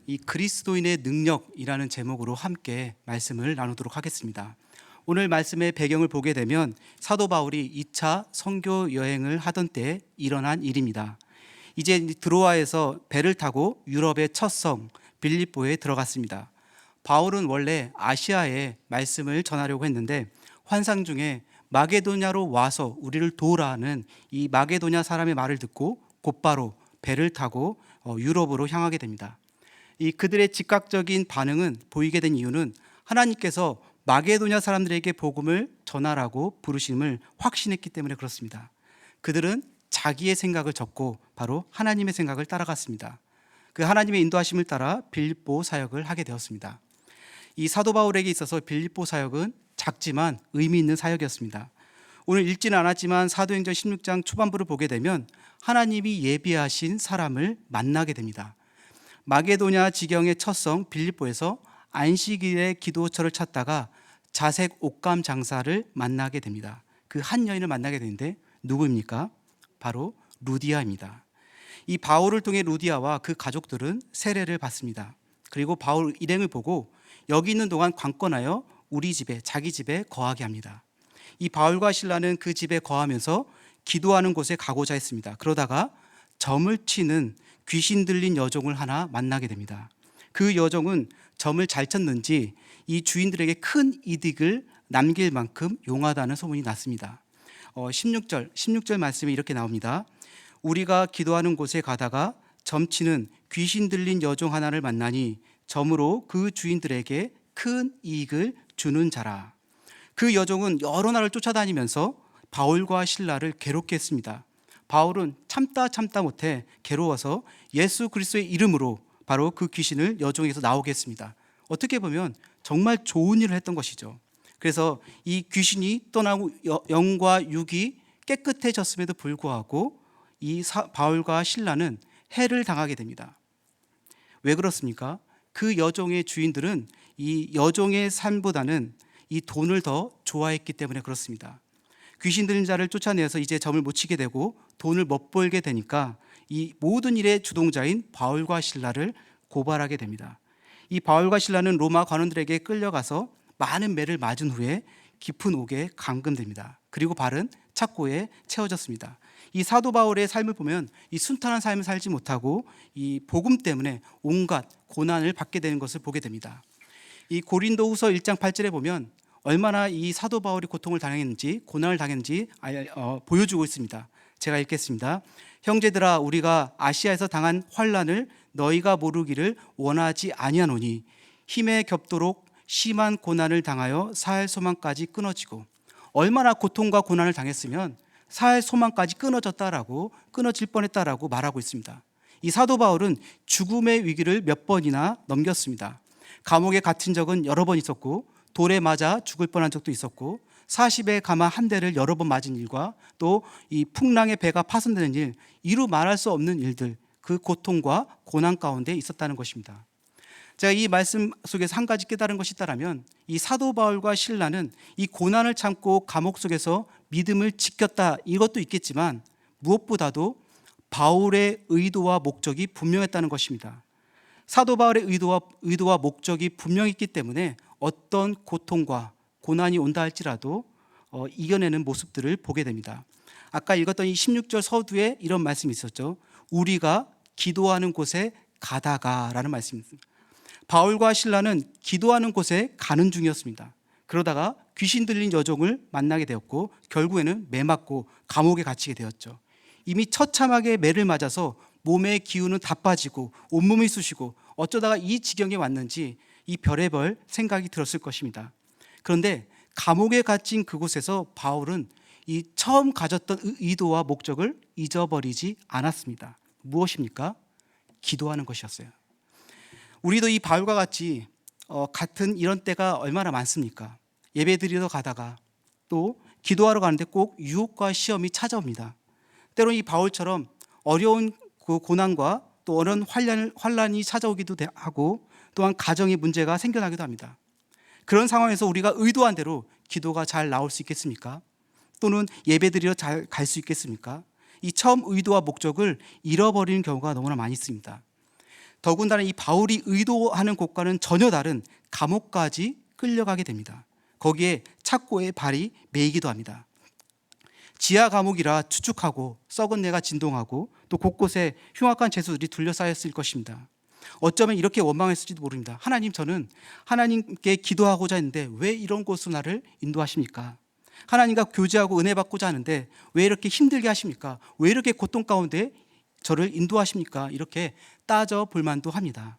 이 그리스도인의 능력이라는 제목으로 함께 말씀을 나누도록 하겠습니다. 오늘 말씀의 배경을 보게 되면 사도 바울이 2차 선교 여행을 하던 때 일어난 일입니다. 이제 드로아에서 배를 타고 유럽의 첫 성 빌립보에 들어갔습니다. 바울은 원래 아시아에 말씀을 전하려고 했는데 환상 중에 마게도냐로 와서 우리를 도우라는 이 마게도냐 사람의 말을 듣고 곧바로 배를 타고 유럽으로 향하게 됩니다. 이 그들의 즉각적인 반응은 보이게 된 이유는 하나님께서 마게도냐 사람들에게 복음을 전하라고 부르심을 확신했기 때문에 그렇습니다. 그들은 자기의 생각을 접고 바로 하나님의 생각을 따라갔습니다. 그 하나님의 인도하심을 따라 빌립보 사역을 하게 되었습니다. 이 사도 바울에게 있어서 빌립보 사역은 작지만 의미 있는 사역이었습니다. 오늘 읽지는 않았지만 사도행전 16장 초반부를 보게 되면 하나님이 예비하신 사람을 만나게 됩니다. 마게도냐 지경의 첫 성 빌립보에서 안식일에 기도처를 찾다가 자색 옷감 장사를 만나게 됩니다. 그 한 여인을 만나게 되는데 누구입니까? 바로 루디아입니다. 이 바울을 통해 루디아와 그 가족들은 세례를 받습니다. 그리고 바울 일행을 보고 여기 있는 동안 관건하여 우리 집에, 자기 집에 거하게 합니다. 이 바울과 실라는 그 집에 거하면서 기도하는 곳에 가고자 했습니다. 그러다가 점을 치는 귀신 들린 여종을 하나 만나게 됩니다. 그 여종은 점을 잘 쳤는지 이 주인들에게 큰 이득을 남길 만큼 용하다는 소문이 났습니다. 16절 말씀이 이렇게 나옵니다. 우리가 기도하는 곳에 가다가 점치는 귀신 들린 여종 하나를 만나니 점으로 그 주인들에게 큰 이익을 주는 자라. 그 여종은 여러 날을 쫓아다니면서 바울과 실라를 괴롭게 했습니다. 바울은 참다 못해 괴로워서 예수 그리스도의 이름으로 바로 그 귀신을 여종에서 나오게 했습니다. 어떻게 보면 정말 좋은 일을 했던 것이죠. 그래서 이 귀신이 떠나고 영과 육이 깨끗해졌음에도 불구하고 이 바울과 실라는 해를 당하게 됩니다. 왜 그렇습니까? 그 여종의 주인들은 이 여종의 삶보다는 이 돈을 더 좋아했기 때문에 그렇습니다. 귀신 들린 자를 쫓아내서 이제 점을 못 치게 되고 돈을 못 벌게 되니까 이 모든 일의 주동자인 바울과 실라를 고발하게 됩니다. 이 바울과 실라는 로마 관원들에게 끌려가서 많은 매를 맞은 후에 깊은 옥에 감금됩니다. 그리고 발은 착고에 채워졌습니다. 이 사도 바울의 삶을 보면 이 순탄한 삶을 살지 못하고 이 복음 때문에 온갖 고난을 받게 되는 것을 보게 됩니다. 이 고린도후서 1장 8절에 보면 얼마나 이 사도 바울이 고통을 당했는지 고난을 당했는지 보여주고 있습니다. 제가 읽겠습니다. 형제들아, 우리가 아시아에서 당한 환난을 너희가 모르기를 원하지 아니하노니 힘에 겹도록 심한 고난을 당하여 살 소망까지 끊어지고, 얼마나 고통과 고난을 당했으면 살 소망까지 끊어질 뻔했다라고 말하고 있습니다. 이 사도 바울은 죽음의 위기를 몇 번이나 넘겼습니다. 감옥에 갇힌 적은 여러 번 있었고 돌에 맞아 죽을 뻔한 적도 있었고 40에 가마 한 대를 여러 번 맞은 일과 또 이 풍랑의 배가 파손되는 일, 이루 말할 수 없는 일들, 그 고통과 고난 가운데 있었다는 것입니다. 제가 이 말씀 속에서 한 가지 깨달은 것이 있다면 이 사도 바울과 실라는 이 고난을 참고 감옥 속에서 믿음을 지켰다, 이것도 있겠지만 무엇보다도 바울의 의도와 목적이 분명했다는 것입니다. 사도 바울의 의도와 목적이 분명했기 때문에 어떤 고통과 고난이 온다 할지라도 이겨내는 모습들을 보게 됩니다. 아까 읽었던 이 16절 서두에 이런 말씀이 있었죠. 우리가 기도하는 곳에 가다가라는 말씀입니다. 바울과 실라는 기도하는 곳에 가는 중이었습니다. 그러다가 귀신 들린 여종을 만나게 되었고 결국에는 매 맞고 감옥에 갇히게 되었죠. 이미 처참하게 매를 맞아서 몸의 기운은 다 빠지고 온몸이 쑤시고 어쩌다가 이 지경에 왔는지 이 별의별 생각이 들었을 것입니다. 그런데 감옥에 갇힌 그곳에서 바울은 이 처음 가졌던 의도와 목적을 잊어버리지 않았습니다. 무엇입니까? 기도하는 것이었어요. 우리도 이 바울과 같이 같은 이런 때가 얼마나 많습니까? 예배드리러 가다가 또 기도하러 가는데 꼭 유혹과 시험이 찾아옵니다. 때로 이 바울처럼 어려운 그 고난과 또 어려운 환란이 찾아오기도 하고 또한 가정의 문제가 생겨나기도 합니다. 그런 상황에서 우리가 의도한 대로 기도가 잘 나올 수 있겠습니까? 또는 예배드리러 잘 갈 수 있겠습니까? 이 처음 의도와 목적을 잃어버리는 경우가 너무나 많이 있습니다. 더군다나 이 바울이 의도하는 곳과는 전혀 다른 감옥까지 끌려가게 됩니다. 거기에 착고의 발이 매이기도 합니다. 지하 감옥이라 추측하고 썩은 내가 진동하고 또 곳곳에 흉악한 죄수들이 둘러싸였을 것입니다. 어쩌면 이렇게 원망했을지도 모릅니다. 하나님, 저는 하나님께 기도하고자 했는데 왜 이런 곳으로 나를 인도하십니까? 하나님과 교제하고 은혜 받고자 하는데 왜 이렇게 힘들게 하십니까? 왜 이렇게 고통 가운데 저를 인도하십니까? 이렇게 따져볼 만도 합니다.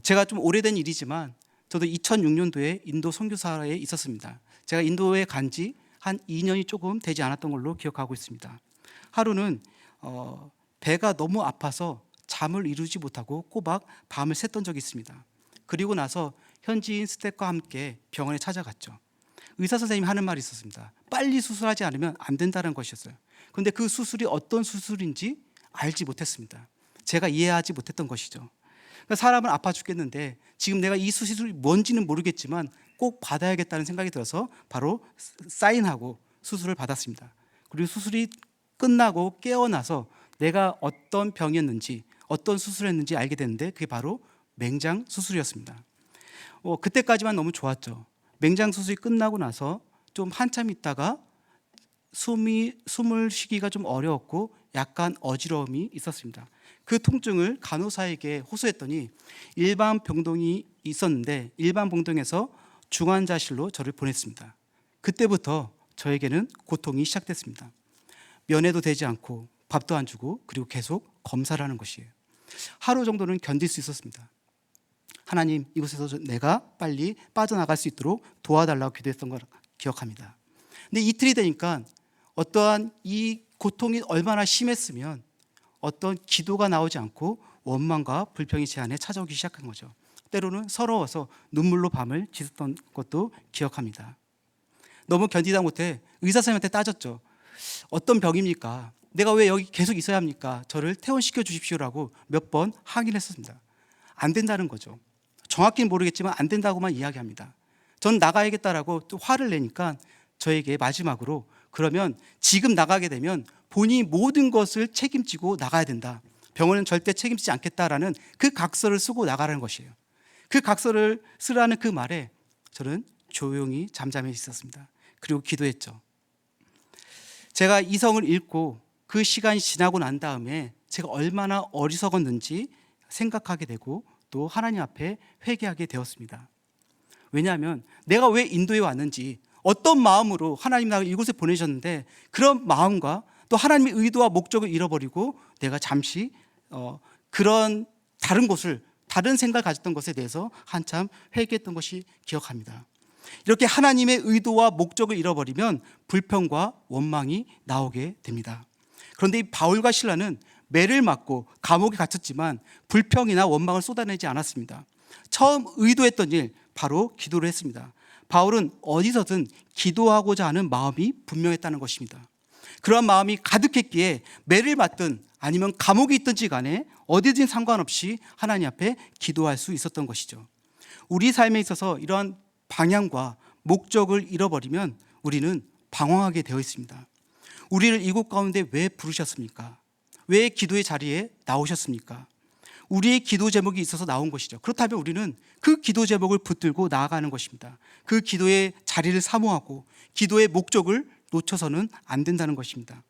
제가 좀 오래된 일이지만 저도 2006년도에 인도 선교사에 있었습니다. 제가 인도에 간 지 한 2년이 조금 되지 않았던 걸로 기억하고 있습니다. 하루는 배가 너무 아파서 잠을 이루지 못하고 꼬박 밤을 샜던 적이 있습니다. 그리고 나서 현지인 스태프와 함께 병원에 찾아갔죠. 의사 선생님이 하는 말이 있었습니다. 빨리 수술하지 않으면 안 된다는 것이었어요. 그런데 그 수술이 어떤 수술인지 알지 못했습니다. 제가 이해하지 못했던 것이죠. 그러니까 사람은 아파 죽겠는데 지금 내가 이 수술이 뭔지는 모르겠지만 꼭 받아야겠다는 생각이 들어서 바로 사인하고 수술을 받았습니다. 그리고 수술이 끝나고 깨어나서 내가 어떤 병이었는지 어떤 수술을 했는지 알게 됐는데 그게 바로 맹장 수술이었습니다. 그때까지만 너무 좋았죠. 맹장 수술이 끝나고 나서 좀 한참 있다가 숨을 쉬기가 좀 어려웠고 약간 어지러움이 있었습니다. 그 통증을 간호사에게 호소했더니 일반 병동이 있었는데 일반 병동에서 중환자실로 저를 보냈습니다. 그때부터 저에게는 고통이 시작됐습니다. 면회도 되지 않고 밥도 안 주고 그리고 계속 검사를 하는 것이에요. 하루 정도는 견딜 수 있었습니다. 하나님, 이곳에서 내가 빨리 빠져나갈 수 있도록 도와달라고 기도했던 걸 기억합니다. 근데 이틀이 되니까 어떠한 이 고통이 얼마나 심했으면 어떤 기도가 나오지 않고 원망과 불평이 제 안에 찾아오기 시작한 거죠. 때로는 서러워서 눈물로 밤을 지샜던 것도 기억합니다. 너무 견디다 못해 의사 선생님한테 따졌죠. 어떤 병입니까? 내가 왜 여기 계속 있어야 합니까? 저를 퇴원시켜 주십시오라고 몇 번 항의를 했습니다. 안 된다는 거죠. 정확히는 모르겠지만 안 된다고만 이야기합니다. 전 나가야겠다라고 또 화를 내니까 저에게 마지막으로 그러면 지금 나가게 되면 본인이 모든 것을 책임지고 나가야 된다. 병원은 절대 책임지지 않겠다라는 그 각서를 쓰고 나가라는 것이에요. 그 각서를 쓰라는 그 말에 저는 조용히 잠잠해 있었습니다. 그리고 기도했죠. 제가 이성을 잃고 그 시간이 지나고 난 다음에 제가 얼마나 어리석었는지 생각하게 되고 또 하나님 앞에 회개하게 되었습니다. 왜냐하면 내가 왜 인도에 왔는지 어떤 마음으로 하나님 나를 이곳에 보내셨는데 그런 마음과 또 하나님의 의도와 목적을 잃어버리고 내가 잠시 그런 다른 생각을 가졌던 것에 대해서 한참 회개했던 것이 기억합니다. 이렇게 하나님의 의도와 목적을 잃어버리면 불평과 원망이 나오게 됩니다. 그런데 이 바울과 실라는 매를 맞고 감옥에 갇혔지만 불평이나 원망을 쏟아내지 않았습니다. 처음 의도했던 일, 바로 기도를 했습니다. 바울은 어디서든 기도하고자 하는 마음이 분명했다는 것입니다. 그러한 마음이 가득했기에 매를 맞든 아니면 감옥에 있든지 간에 어디든 상관없이 하나님 앞에 기도할 수 있었던 것이죠. 우리 삶에 있어서 이러한 방향과 목적을 잃어버리면 우리는 방황하게 되어 있습니다. 우리를 이곳 가운데 왜 부르셨습니까? 왜 기도의 자리에 나오셨습니까? 우리의 기도 제목이 있어서 나온 것이죠. 그렇다면 우리는 그 기도 제목을 붙들고 나아가는 것입니다. 그 기도의 자리를 사모하고 기도의 목적을 놓쳐서는 안 된다는 것입니다.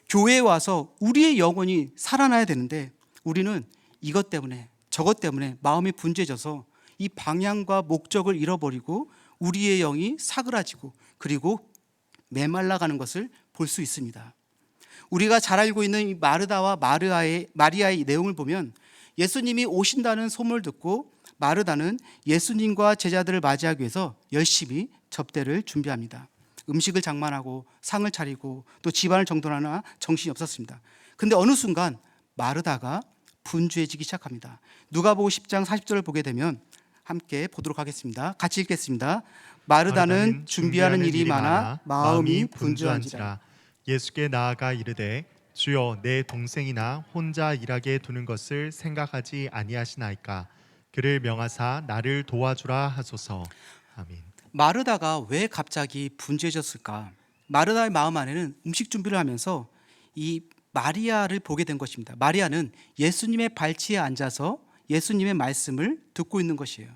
교회에 와서 우리의 영혼이 살아나야 되는데 우리는 이것 때문에 저것 때문에 마음이 분주해져서 이 방향과 목적을 잃어버리고 우리의 영이 사그라지고 그리고 메말라가는 것을 볼 수 있습니다. 우리가 잘 알고 있는 이 마르다와 마리아의 내용을 보면 예수님이 오신다는 소문을 듣고 마르다는 예수님과 제자들을 맞이하기 위해서 열심히 접대를 준비합니다. 음식을 장만하고 상을 차리고 또 집안을 정돈하나 정신이 없었습니다. 그런데 어느 순간 마르다가 분주해지기 시작합니다. 누가복음 10장 40절을 보게 되면 함께 보도록 하겠습니다. 같이 읽겠습니다. 마르다는 준비하는 일이 많아 마음이 분주한지라. 예수께 나아가 이르되 주여, 내 동생이나 혼자 일하게 두는 것을 생각하지 아니하시나이까. 그를 명하사 나를 도와주라 하소서. 아멘. 마르다가 왜 갑자기 분주해졌을까? 마르다의 마음 안에는 음식 준비를 하면서 이 마리아를 보게 된 것입니다. 마리아는 예수님의 발치에 앉아서 예수님의 말씀을 듣고 있는 것이에요.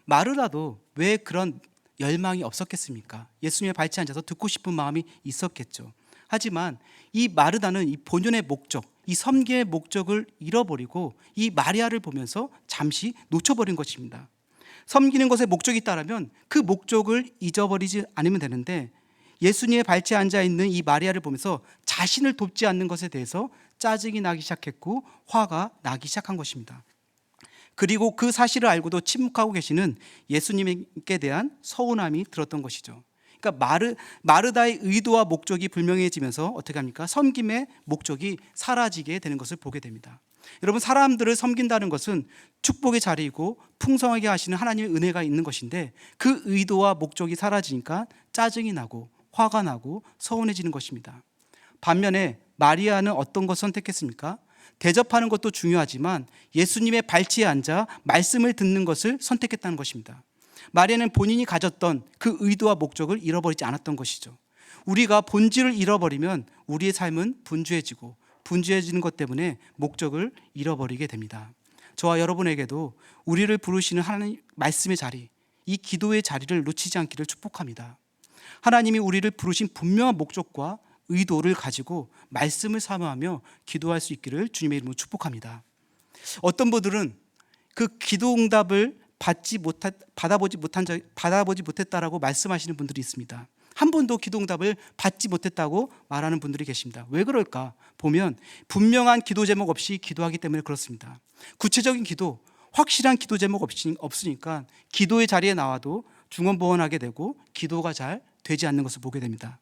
마르다도 왜 그런 열망이 없었겠습니까? 예수님의 발치에 앉아서 듣고 싶은 마음이 있었겠죠. 하지만 이 마르다는 이 본연의 목적, 이 섬김의 목적을 잃어버리고 이 마리아를 보면서 잠시 놓쳐버린 것입니다. 섬기는 것에 목적이 있다면 그 목적을 잊어버리지 않으면 되는데, 예수님의 발치에 앉아있는 이 마리아를 보면서 자신을 돕지 않는 것에 대해서 짜증이 나기 시작했고 화가 나기 시작한 것입니다. 그리고 그 사실을 알고도 침묵하고 계시는 예수님께 대한 서운함이 들었던 것이죠. 그러니까 마르다의 의도와 목적이 불명해지면서 어떻게 합니까? 섬김의 목적이 사라지게 되는 것을 보게 됩니다. 여러분, 사람들을 섬긴다는 것은 축복의 자리이고 풍성하게 하시는 하나님의 은혜가 있는 것인데, 그 의도와 목적이 사라지니까 짜증이 나고 화가 나고 서운해지는 것입니다. 반면에 마리아는 어떤 것을 선택했습니까? 대접하는 것도 중요하지만 예수님의 발치에 앉아 말씀을 듣는 것을 선택했다는 것입니다. 마리아는 본인이 가졌던 그 의도와 목적을 잃어버리지 않았던 것이죠. 우리가 본질을 잃어버리면 우리의 삶은 분주해지고, 분주해지는 것 때문에 목적을 잃어버리게 됩니다. 저와 여러분에게도 우리를 부르시는 하나님 말씀의 자리, 이 기도의 자리를 놓치지 않기를 축복합니다. 하나님이 우리를 부르신 분명한 목적과 의도를 가지고 말씀을 사모하며 기도할 수 있기를 주님의 이름으로 축복합니다. 어떤 분들은 그 기도 응답을 받아보지 못했다라고 말씀하시는 분들이 있습니다. 한 번도 기도 응답을 받지 못했다고 말하는 분들이 계십니다. 왜 그럴까? 보면 분명한 기도 제목 없이 기도하기 때문에 그렇습니다. 구체적인 기도, 확실한 기도 제목 없으니까 기도의 자리에 나와도 중언부언하게 되고 기도가 잘 되지 않는 것을 보게 됩니다.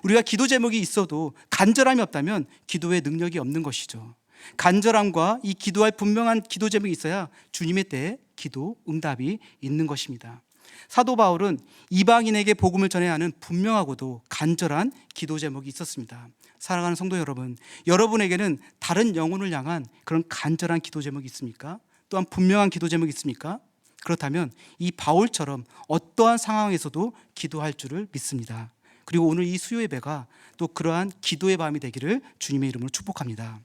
우리가 기도 제목이 있어도 간절함이 없다면 기도의 능력이 없는 것이죠. 간절함과 이 기도할 분명한 기도 제목이 있어야 주님의 때에 기도 응답이 있는 것입니다. 사도 바울은 이방인에게 복음을 전해야 하는 분명하고도 간절한 기도 제목이 있었습니다. 사랑하는 성도 여러분, 여러분에게는 다른 영혼을 향한 그런 간절한 기도 제목이 있습니까? 또한 분명한 기도 제목이 있습니까? 그렇다면 이 바울처럼 어떠한 상황에서도 기도할 줄을 믿습니다. 그리고 오늘 이 수요 예배가 또 그러한 기도의 밤이 되기를 주님의 이름으로 축복합니다.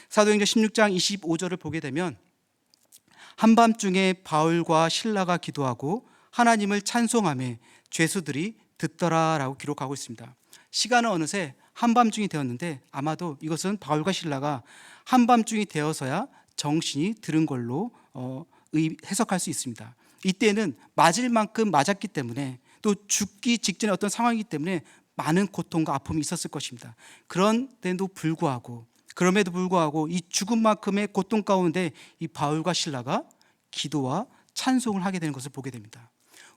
사도행전 16장 25절을 보게 되면 한밤중에 바울과 실라가 기도하고 하나님을 찬송하며 죄수들이 듣더라라고 기록하고 있습니다. 시간은 어느새 한밤중이 되었는데 아마도 이것은 바울과 실라가 한밤중이 되어서야 정신이 들은 걸로 해석할 수 있습니다. 이때는 맞을 만큼 맞았기 때문에, 또 죽기 직전의 어떤 상황이기 때문에 많은 고통과 아픔이 있었을 것입니다. 그럼에도 불구하고 이 죽음만큼의 고통 가운데 이 바울과 실라가 기도와 찬송을 하게 되는 것을 보게 됩니다.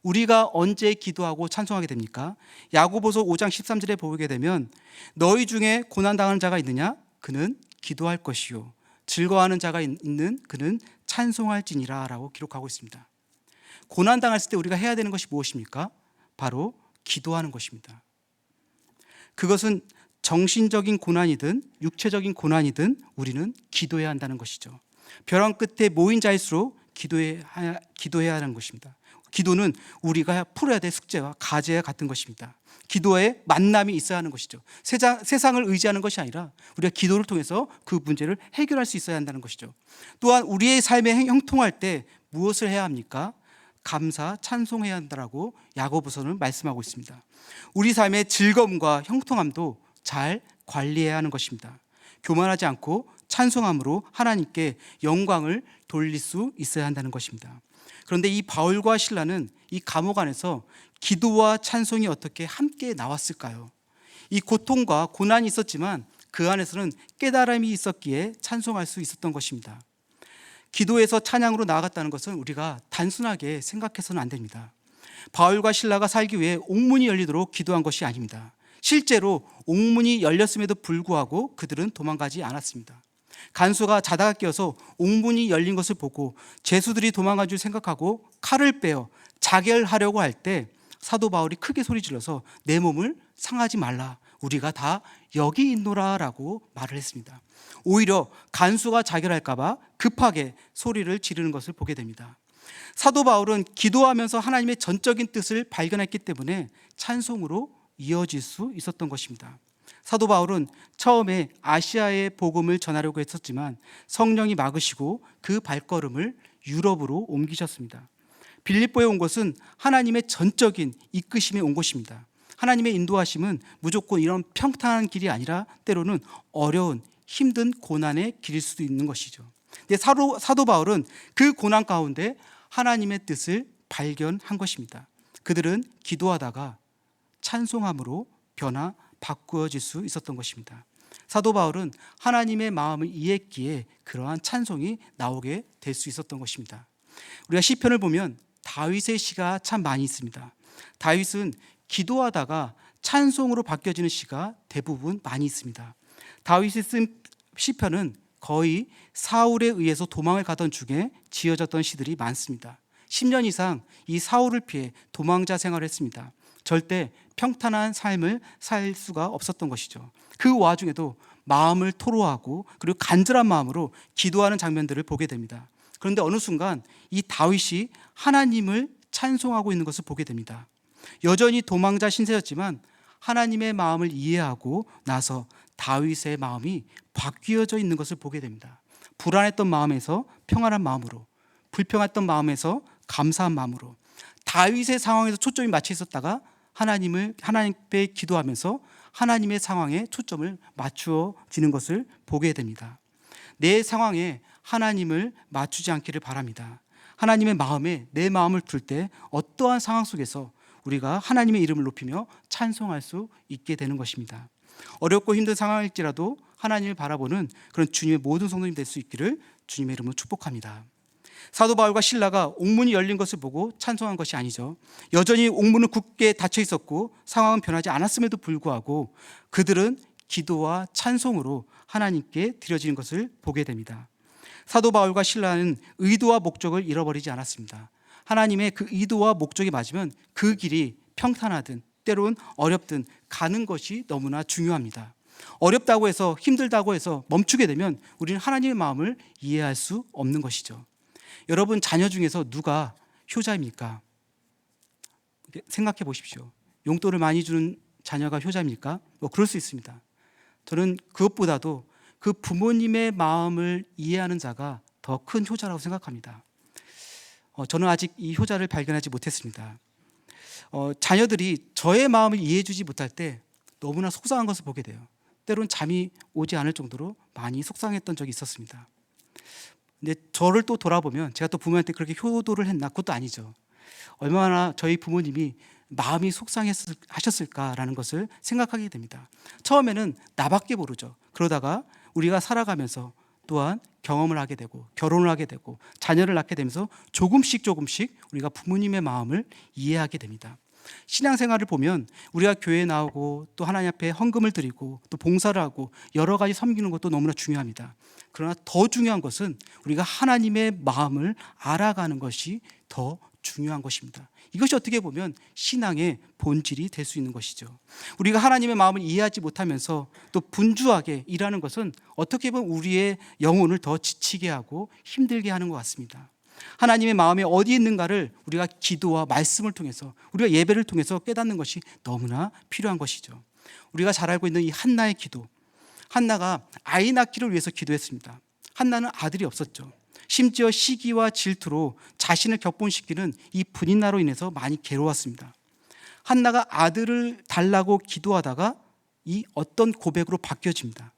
우리가 언제 기도하고 찬송하게 됩니까? 야고보서 5장 13절에 보게 되면 너희 중에 고난당하는 자가 있느냐? 그는 기도할 것이요 즐거워하는 자가 있는 그는 찬송할지니라 라고 기록하고 있습니다. 고난당했을 때 우리가 해야 되는 것이 무엇입니까? 바로 기도하는 것입니다. 그것은 정신적인 고난이든 육체적인 고난이든 우리는 기도해야 한다는 것이죠. 벼랑 끝에 모인 자일수록 기도해야 하는 것입니다. 기도는 우리가 풀어야 될 숙제와 과제와 같은 것입니다. 기도에 만남이 있어야 하는 것이죠. 세상을 의지하는 것이 아니라 우리가 기도를 통해서 그 문제를 해결할 수 있어야 한다는 것이죠. 또한 우리의 삶에 형통할 때 무엇을 해야 합니까? 감사, 찬송해야 한다라고 야고보서는 말씀하고 있습니다. 우리 삶의 즐거움과 형통함도 잘 관리해야 하는 것입니다. 교만하지 않고 찬송함으로 하나님께 영광을 돌릴 수 있어야 한다는 것입니다. 그런데 이 바울과 실라는 이 감옥 안에서 기도와 찬송이 어떻게 함께 나왔을까요? 이 고통과 고난이 있었지만 그 안에서는 깨달음이 있었기에 찬송할 수 있었던 것입니다. 기도에서 찬양으로 나아갔다는 것은 우리가 단순하게 생각해서는 안 됩니다. 바울과 실라가 살기 위해 옥문이 열리도록 기도한 것이 아닙니다. 실제로 옥문이 열렸음에도 불구하고 그들은 도망가지 않았습니다. 간수가 자다가 깨어서 옥문이 열린 것을 보고 죄수들이 도망간 줄 생각하고 칼을 빼어 자결하려고 할 때 사도 바울이 크게 소리질러서 내 몸을 상하지 말라, 우리가 다 여기 있노라 라고 말을 했습니다. 오히려 간수가 자결할까 봐 급하게 소리를 지르는 것을 보게 됩니다. 사도 바울은 기도하면서 하나님의 전적인 뜻을 발견했기 때문에 찬송으로 이어질 수 있었던 것입니다. 사도 바울은 처음에 아시아에 복음을 전하려고 했었지만 성령이 막으시고 그 발걸음을 유럽으로 옮기셨습니다. 빌립보에 온 것은 하나님의 전적인 이끄심에 온 것입니다. 하나님의 인도하심은 무조건 이런 평탄한 길이 아니라 때로는 어려운 힘든 고난의 길일 수도 있는 것이죠. 근데 사도 바울은 그 고난 가운데 하나님의 뜻을 발견한 것입니다. 그들은 기도하다가 찬송함으로 변화 바꾸어질 수 있었던 것입니다. 사도 바울은 하나님의 마음을 이해했기에 그러한 찬송이 나오게 될 수 있었던 것입니다. 우리가 시편을 보면 다윗의 시가 참 많이 있습니다. 다윗은 기도하다가 찬송으로 바뀌어지는 시가 대부분 많이 있습니다. 다윗이 쓴 시편은 거의 사울에 의해서 도망을 가던 중에 지어졌던 시들이 많습니다. 10년 이상 이 사울을 피해 도망자 생활을 했습니다. 절대 평탄한 삶을 살 수가 없었던 것이죠. 그 와중에도 마음을 토로하고 그리고 간절한 마음으로 기도하는 장면들을 보게 됩니다. 그런데 어느 순간 이 다윗이 하나님을 찬송하고 있는 것을 보게 됩니다. 여전히 도망자 신세였지만 하나님의 마음을 이해하고 나서 다윗의 마음이 바뀌어져 있는 것을 보게 됩니다. 불안했던 마음에서 평안한 마음으로, 불평했던 마음에서 감사한 마음으로, 다윗의 상황에서 초점이 맞춰 있었다가 하나님께 기도하면서 하나님의 상황에 초점을 맞추어지는 것을 보게 됩니다. 내 상황에 하나님을 맞추지 않기를 바랍니다. 하나님의 마음에 내 마음을 둘 때 어떠한 상황 속에서 우리가 하나님의 이름을 높이며 찬송할 수 있게 되는 것입니다. 어렵고 힘든 상황일지라도 하나님을 바라보는 그런 주님의 모든 성도님 될 수 있기를 주님의 이름으로 축복합니다. 사도 바울과 실라가 옥문이 열린 것을 보고 찬송한 것이 아니죠. 여전히 옥문은 굳게 닫혀 있었고 상황은 변하지 않았음에도 불구하고 그들은 기도와 찬송으로 하나님께 드려지는 것을 보게 됩니다. 사도 바울과 실라는 의도와 목적을 잃어버리지 않았습니다. 하나님의 그 의도와 목적이 맞으면 그 길이 평탄하든 때로는 어렵든 가는 것이 너무나 중요합니다. 어렵다고 해서 힘들다고 해서 멈추게 되면 우리는 하나님의 마음을 이해할 수 없는 것이죠. 여러분 자녀 중에서 누가 효자입니까? 생각해 보십시오. 용돈을 많이 주는 자녀가 효자입니까? 그럴 수 있습니다. 저는 그것보다도 그 부모님의 마음을 이해하는 자가 더 큰 효자라고 생각합니다. 저는 아직 이 효자를 발견하지 못했습니다. 자녀들이 저의 마음을 이해해 주지 못할 때 너무나 속상한 것을 보게 돼요. 때로는 잠이 오지 않을 정도로 많이 속상했던 적이 있었습니다. 근데 저를 또 돌아보면 제가 또 부모한테 그렇게 효도를 했나? 그것도 아니죠. 얼마나 저희 부모님이 마음이 속상하셨을까라는 것을 생각하게 됩니다. 처음에는 나밖에 모르죠. 그러다가 우리가 살아가면서 또한 경험을 하게 되고 결혼을 하게 되고 자녀를 낳게 되면서 조금씩 우리가 부모님의 마음을 이해하게 됩니다. 신앙생활을 보면 우리가 교회에 나오고 또 하나님 앞에 헌금을 드리고 또 봉사를 하고 여러 가지 섬기는 것도 너무나 중요합니다. 그러나 더 중요한 것은 우리가 하나님의 마음을 알아가는 것이 더 중요한 것입니다. 이것이 어떻게 보면 신앙의 본질이 될 수 있는 것이죠. 우리가 하나님의 마음을 이해하지 못하면서 또 분주하게 일하는 것은 어떻게 보면 우리의 영혼을 더 지치게 하고 힘들게 하는 것 같습니다. 하나님의 마음이 어디 있는가를 우리가 기도와 말씀을 통해서 우리가 예배를 통해서 깨닫는 것이 너무나 필요한 것이죠. 우리가 잘 알고 있는 이 한나의 기도, 한나가 아이 낳기를 위해서 기도했습니다. 한나는 아들이 없었죠. 심지어 시기와 질투로 자신을 격분시키는 이 분인나로 인해서 많이 괴로웠습니다. 한나가 아들을 달라고 기도하다가 이 어떤 고백으로 바뀌어집니다.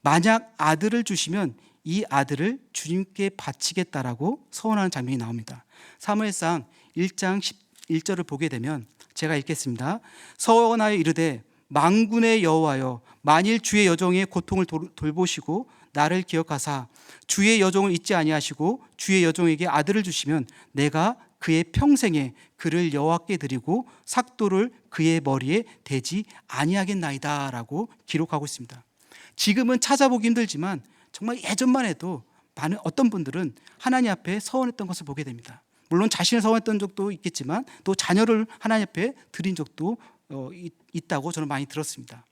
만약 아들을 주시면 이 아들을 주님께 바치겠다라고 서원하는 장면이 나옵니다. 사무엘상 1장 11절을 보게 되면 제가 읽겠습니다. 서원하여 이르되 만군의 여호와여 만일 주의 여종의 고통을 돌보시고 나를 기억하사 주의 여종을 잊지 아니하시고 주의 여종에게 아들을 주시면 내가 그의 평생에 그를 여호와께 드리고 삭도를 그의 머리에 대지 아니하겠나이다 라고 기록하고 있습니다. 지금은 찾아보기 힘들지만 정말 예전만 해도 많은 어떤 분들은 하나님 앞에 서원했던 것을 보게 됩니다. 물론 자신을 서원했던 적도 있겠지만 또 자녀를 하나님 앞에 드린 적도 있다고 저는 많이 들었습니다.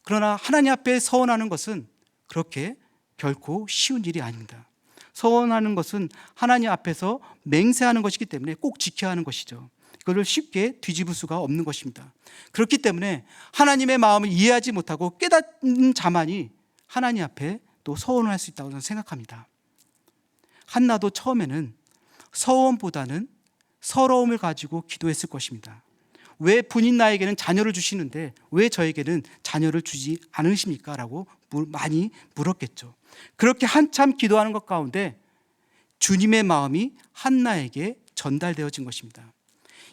그러나 하나님 앞에 서원하는 것은 그렇게 결코 쉬운 일이 아닙니다. 서원하는 것은 하나님 앞에서 맹세하는 것이기 때문에 꼭 지켜야 하는 것이죠. 그걸 쉽게 뒤집을 수가 없는 것입니다. 그렇기 때문에 하나님의 마음을 이해하지 못하고 깨닫는 자만이 하나님 앞에 또 서원을 할 수 있다고 저는 생각합니다. 한나도 처음에는 서원보다는 서러움을 가지고 기도했을 것입니다. 왜 분인 나에게는 자녀를 주시는데 왜 저에게는 자녀를 주지 않으십니까? 라고 많이 물었겠죠. 그렇게 한참 기도하는 것 가운데 주님의 마음이 한나에게 전달되어진 것입니다.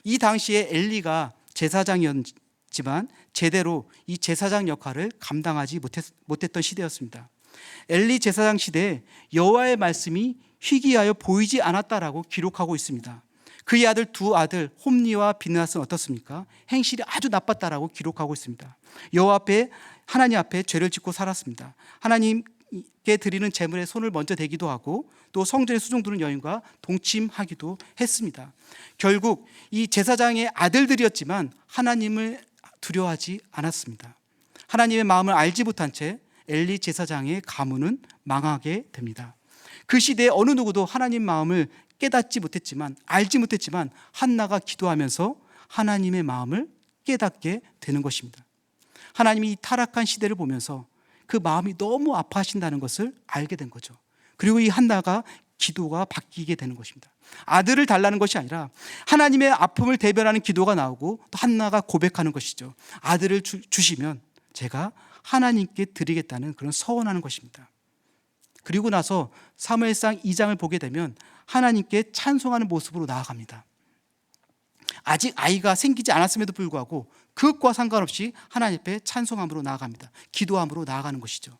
이 당시에 엘리가 제사장이었지만 제대로 이 제사장 역할을 감당하지 못했던 시대였습니다. 엘리 제사장 시대에 여호와의 말씀이 희귀하여 보이지 않았다라고 기록하고 있습니다. 그의 아들 두 아들 홈니와 비느하스는 어떻습니까? 행실이 아주 나빴다라고 기록하고 있습니다. 여호와 앞에 하나님 앞에 죄를 짓고 살았습니다. 하나님께 드리는 제물에 손을 먼저 대기도 하고 또 성전에 수종 두는 여인과 동침하기도 했습니다. 결국 이 제사장의 아들들이었지만 하나님을 두려워하지 않았습니다. 하나님의 마음을 알지 못한 채 엘리 제사장의 가문은 망하게 됩니다. 그 시대에 어느 누구도 하나님 마음을 깨닫지 못했지만 알지 못했지만 한나가 기도하면서 하나님의 마음을 깨닫게 되는 것입니다. 하나님이 이 타락한 시대를 보면서 그 마음이 너무 아파하신다는 것을 알게 된 거죠. 그리고 이 한나가 기도가 바뀌게 되는 것입니다. 아들을 달라는 것이 아니라 하나님의 아픔을 대변하는 기도가 나오고 또 한나가 고백하는 것이죠. 아들을 주시면 제가 하나님께 드리겠다는 그런 서원하는 것입니다. 그리고 나서 사무엘상 2장을 보게 되면 하나님께 찬송하는 모습으로 나아갑니다. 아직 아이가 생기지 않았음에도 불구하고 그것과 상관없이 하나님 앞에 찬송함으로 나아갑니다. 기도함으로 나아가는 것이죠.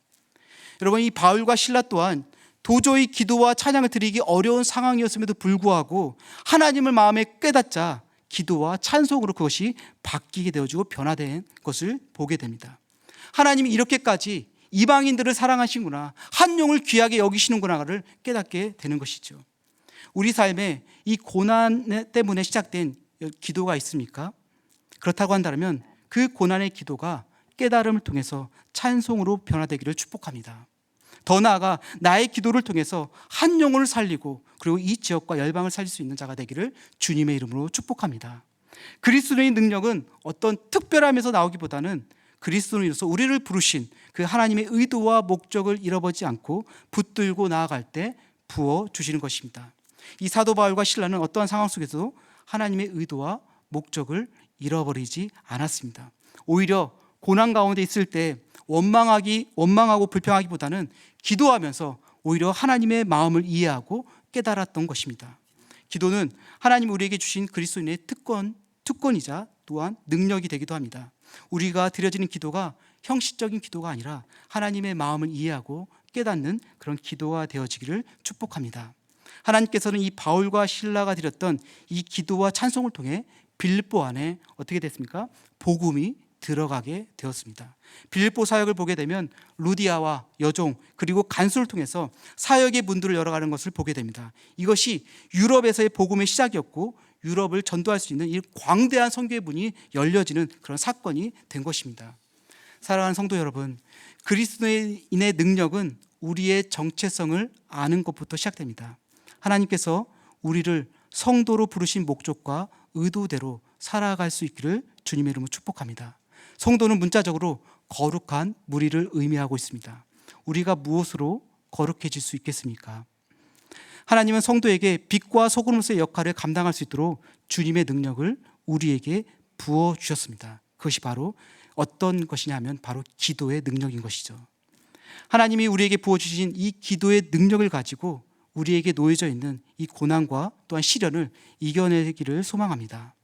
여러분, 이 바울과 실라 또한 도저히 기도와 찬양을 드리기 어려운 상황이었음에도 불구하고 하나님을 마음에 깨닫자 기도와 찬송으로 그것이 바뀌게 되어지고 변화된 것을 보게 됩니다. 하나님이 이렇게까지 이방인들을 사랑하시는구나, 한 영을 귀하게 여기시는구나를 깨닫게 되는 것이죠. 우리 삶에 이 고난 때문에 시작된 기도가 있습니까? 그렇다고 한다면 그 고난의 기도가 깨달음을 통해서 찬송으로 변화되기를 축복합니다. 더 나아가 나의 기도를 통해서 한 영혼을 살리고 그리고 이 지역과 열방을 살릴 수 있는 자가 되기를 주님의 이름으로 축복합니다. 그리스도의 능력은 어떤 특별함에서 나오기보다는 그리스도인으로서 우리를 부르신 그 하나님의 의도와 목적을 잃어버리지 않고 붙들고 나아갈 때 부어주시는 것입니다. 이 사도 바울과 실라는 어떠한 상황 속에서도 하나님의 의도와 목적을 잃어버리지 않았습니다. 오히려 고난 가운데 있을 때 원망하고 불평하기보다는 기도하면서 오히려 하나님의 마음을 이해하고 깨달았던 것입니다. 기도는 하나님 우리에게 주신 그리스도인의 특권이자 또한 능력이 되기도 합니다. 우리가 드려지는 기도가 형식적인 기도가 아니라 하나님의 마음을 이해하고 깨닫는 그런 기도가 되어지기를 축복합니다. 하나님께서는 이 바울과 실라가 드렸던 이 기도와 찬송을 통해 빌립보 안에 어떻게 됐습니까? 복음이 들어가게 되었습니다. 빌립보 사역을 보게 되면 루디아와 여종 그리고 간수를 통해서 사역의 문들을 열어가는 것을 보게 됩니다. 이것이 유럽에서의 복음의 시작이었고 유럽을 전도할 수 있는 이 광대한 선교의 문이 열려지는 그런 사건이 된 것입니다. 사랑하는 성도 여러분, 그리스도인의 능력은 우리의 정체성을 아는 것부터 시작됩니다. 하나님께서 우리를 성도로 부르신 목적과 의도대로 살아갈 수 있기를 주님의 이름으로 축복합니다. 성도는 문자적으로 거룩한 무리를 의미하고 있습니다. 우리가 무엇으로 거룩해질 수 있겠습니까? 하나님은 성도에게 빛과 소금으로서의 역할을 감당할 수 있도록 주님의 능력을 우리에게 부어주셨습니다. 그것이 바로 어떤 것이냐 하면 바로 기도의 능력인 것이죠. 하나님이 우리에게 부어주신 이 기도의 능력을 가지고 우리에게 놓여져 있는 이 고난과 또한 시련을 이겨내기를 소망합니다.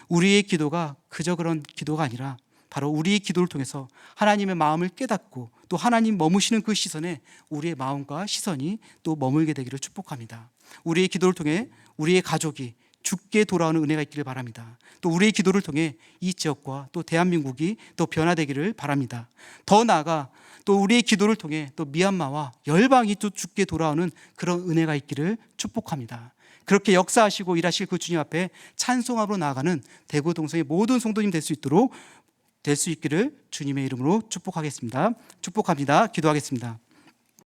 우리의 기도가 그저 그런 기도가 아니라 바로 우리의 기도를 통해서 하나님의 마음을 깨닫고 또 하나님 머무시는 그 시선에 우리의 마음과 시선이 또 머물게 되기를 축복합니다. 우리의 기도를 통해 우리의 가족이 죽게 돌아오는 은혜가 있기를 바랍니다. 또 우리의 기도를 통해 이 지역과 또 대한민국이 또 변화되기를 바랍니다. 더 나아가 또 우리의 기도를 통해 또 미얀마와 열방이 또 죽게 돌아오는 그런 은혜가 있기를 축복합니다. 그렇게 역사하시고 일하실 그 주님 앞에 찬송함으로 나아가는 대구 동성의 모든 성도님 될 수 있기를 주님의 이름으로 축복하겠습니다. 축복합니다. 기도하겠습니다.